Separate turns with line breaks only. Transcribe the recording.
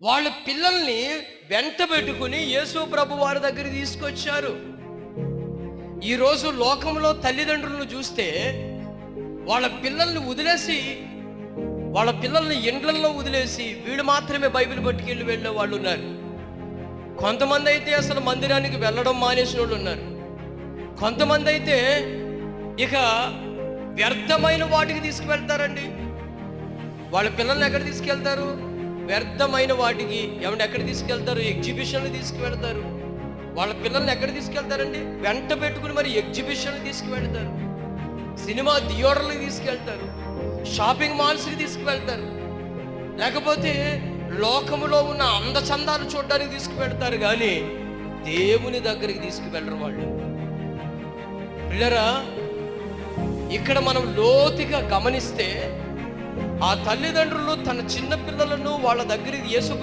వాళ్ళ పిల్లల్ని వెంట పెట్టుకుని యేసు ప్రభు వారి దగ్గరికి తీసుకొచ్చారు. ఈరోజు లోకంలో తల్లిదండ్రులను చూస్తే వాళ్ళ పిల్లల్ని వదిలేసి, వాళ్ళ పిల్లల్ని ఇండ్లల్లో వదిలేసి వీడు మాత్రమే బైబిల్ పట్టుకెళ్ళి వెళ్ళే వాళ్ళు ఉన్నారు. కొంతమంది అయితే అసలు మందిరానికి వెళ్ళడం మానేసిన వాళ్ళు ఉన్నారు. కొంతమంది అయితే ఇక వ్యర్థమైన వాటికి తీసుకువెళ్తారండి. వాళ్ళ పిల్లల్ని ఎక్కడ తీసుకెళ్తారు? వ్యర్థమైన వాటికి. ఏమంటే ఎక్కడ తీసుకెళ్తారు? ఎగ్జిబిషన్లు తీసుకువెళ్తారు. వాళ్ళ పిల్లల్ని ఎక్కడ తీసుకెళ్తారండి? వెంట పెట్టుకుని మరి ఎగ్జిబిషన్లు తీసుకువెళ్తారు, సినిమా థియేటర్లకు తీసుకెళ్తారు, షాపింగ్ మాల్స్కి తీసుకువెళ్తారు, లేకపోతే లోకములో ఉన్న అందచందాలు చూడడానికి తీసుకువెళ్తారు. కానీ దేవుని దగ్గరికి తీసుకువెళ్ళరు వాళ్ళు. పిల్లరా, ఇక్కడ మనం లోతుగా గమనిస్తే ఆ తల్లిదండ్రులు తన చిన్న పిల్లలను వాళ్ళ దగ్గరికి యేసు